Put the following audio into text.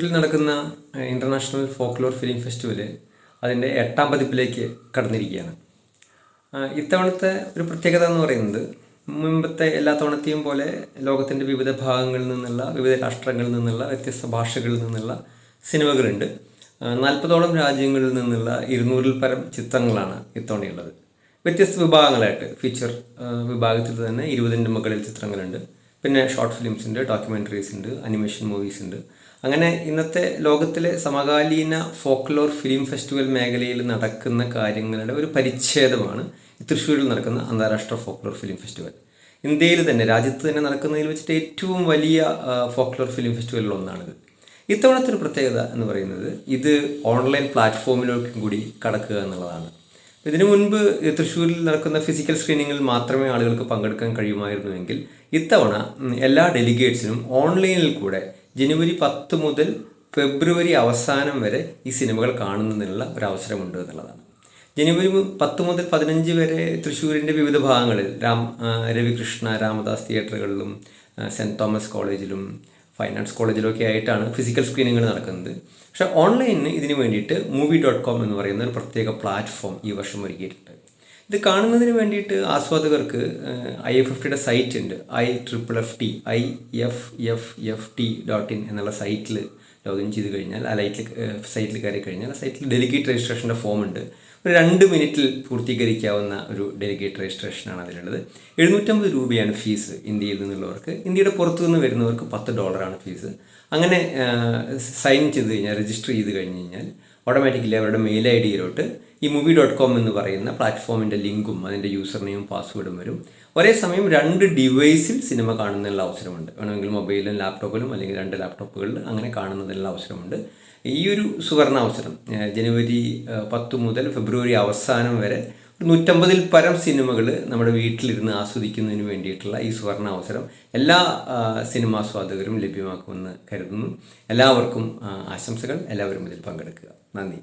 തൃശ്ശൂരിൽ നടക്കുന്ന international folklore film festival അതിൻ്റെ 8ാം പതിപ്പിലേക്ക് കടന്നിരിക്കുകയാണ്. ഇത്തവണത്തെ ഒരു പ്രത്യേകത എന്ന് പറയുന്നത് മുമ്പത്തെ എല്ലാ തവണത്തെയും പോലെ ലോകത്തിൻ്റെ വിവിധ ഭാഗങ്ങളിൽ നിന്നുള്ള, വിവിധ രാഷ്ട്രങ്ങളിൽ നിന്നുള്ള, വ്യത്യസ്ത ഭാഷകളിൽ നിന്നുള്ള സിനിമകളുണ്ട്. 40ഓളം രാജ്യങ്ങളിൽ നിന്നുള്ള 200-ൽ പരം ചിത്രങ്ങളാണ് ഇത്തവണയുള്ളത്. വ്യത്യസ്ത വിഭാഗങ്ങളായിട്ട് ഫീച്ചർ വിഭാഗത്തിൽ തന്നെ 20ൻ്റെ മുകളിൽ ചിത്രങ്ങളുണ്ട്. പിന്നെ ഷോർട്ട് ഫിലിംസ് ഉണ്ട്, ഡോക്യുമെൻ്ററീസ് ഉണ്ട്, അനിമേഷൻ മൂവീസ് ഉണ്ട്. അങ്ങനെ ഇന്നത്തെ ലോകത്തിലെ സമകാലീന ഫോക്ലോർ ഫിലിം ഫെസ്റ്റിവൽ മേഖലയിൽ നടക്കുന്ന കാര്യങ്ങളുടെ ഒരു പരിച്ഛേദമാണ് തൃശ്ശൂരിൽ നടക്കുന്ന അന്താരാഷ്ട്ര ഫോക്ലോർ ഫിലിം ഫെസ്റ്റിവൽ. ഇന്ത്യയിൽ തന്നെ, രാജ്യത്ത് തന്നെ നടക്കുന്നതിൽ വെച്ചിട്ട് ഏറ്റവും വലിയ ഫോക്ലോർ ഫിലിം ഫെസ്റ്റിവലിൽ ഒന്നാണിത്. ഇത്തവണത്തെ ഒരു പ്രത്യേകത എന്ന് പറയുന്നത് ഇത് ഓൺലൈൻ പ്ലാറ്റ്ഫോമിലേക്കും കൂടി കടക്കുക എന്നുള്ളതാണ്. ഇതിനു മുൻപ് തൃശ്ശൂരിൽ നടക്കുന്ന ഫിസിക്കൽ സ്ക്രീനിങ്ങിൽ മാത്രമേ ആളുകൾക്ക് പങ്കെടുക്കാൻ കഴിയുമായിരുന്നുവെങ്കിൽ ഇത്തവണ എല്ലാ ഡെലിഗേറ്റ്സിനും ഓൺലൈനിൽ കൂടെ ജനുവരി 10 മുതൽ ഫെബ്രുവരി അവസാനം വരെ ഈ സിനിമകൾ കാണുന്നതിനുള്ള ഒരവസരമുണ്ട് എന്നുള്ളതാണ്. ജനുവരി 10 മുതൽ 15 വരെ തൃശ്ശൂരിൻ്റെ വിവിധ ഭാഗങ്ങളിൽ രവികൃഷ്ണ രാമദാസ് തിയേറ്ററുകളിലും സെൻറ്റ് തോമസ് കോളേജിലും ഫൈൻ ആർട്സ് കോളേജിലൊക്കെ ആയിട്ടാണ് ഫിസിക്കൽ സ്ക്രീനിങ്ങൾ നടക്കുന്നത്. പക്ഷേ ഓൺലൈനിന് ഇതിന് വേണ്ടിയിട്ട് movie.com എന്ന് പറയുന്ന ഒരു പ്രത്യേക പ്ലാറ്റ്ഫോം ഈ വർഷം ഒരുക്കിയിട്ടുണ്ട്. ഇത് കാണുന്നതിന് വേണ്ടിയിട്ട് ആസ്വാദകർക്ക് IFFTയുടെ സൈറ്റ് ഉണ്ട്. IFFT.in എന്നുള്ള സൈറ്റിൽ ലോഗിൻ ചെയ്ത് കഴിഞ്ഞാൽ, ആ സൈറ്റിൽ കയറി കഴിഞ്ഞാൽ ആ സൈറ്റിൽ ഡെലിഗേറ്റ് രജിസ്ട്രേഷൻ്റെ ഫോം ഉണ്ട്. ഒരു 2 മിനിറ്റിൽ പൂർത്തീകരിക്കാവുന്ന ഒരു ഡെലിഗേറ്റ് രജിസ്ട്രേഷനാണ് അതിലുള്ളത്. 750 രൂപയാണ് ഫീസ് ഇന്ത്യയിൽ നിന്നുള്ളവർക്ക്. ഇന്ത്യയുടെ പുറത്തു നിന്ന് വരുന്നവർക്ക് $10 ഫീസ്. അങ്ങനെ സൈൻ ചെയ്ത് കഴിഞ്ഞാൽ, രജിസ്റ്റർ ചെയ്ത് കഴിഞ്ഞ് കഴിഞ്ഞാൽ ഓട്ടോമാറ്റിക്കലി അവരുടെ മെയിൽ ID-യിലോട്ട് ഈ movie.com എന്ന് പറയുന്ന പ്ലാറ്റ്ഫോമിൻ്റെ ലിങ്കും അതിൻ്റെ യൂസർ നെയിം പാസ്വേഡും വരും. ഒരേ സമയം 2 ഡിവൈസിൽ സിനിമ കാണുന്നതിനുള്ള അവസരമുണ്ട്. വേണമെങ്കിൽ മൊബൈലിലും ലാപ്ടോപ്പിലും അല്ലെങ്കിൽ 2 ലാപ്ടോപ്പുകളിൽ അങ്ങനെ കാണുന്നതിനുള്ള അവസരമുണ്ട്. ഈ ഒരു സുവർണാവസരം ജനുവരി 10 മുതൽ ഫെബ്രുവരി അവസാനം വരെ 150-ൽ പരം സിനിമകൾ നമ്മുടെ വീട്ടിലിരുന്ന് ആസ്വദിക്കുന്നതിന് വേണ്ടിയിട്ടുള്ള ഈ സുവർണാവസരം എല്ലാ സിനിമാസ്വാദകരും ലഭ്യമാക്കുമെന്ന് കരുതുന്നു. എല്ലാവർക്കും ആശംസകൾ. എല്ലാവരും ഇതിൽ പങ്കെടുക്കുക. നന്ദി.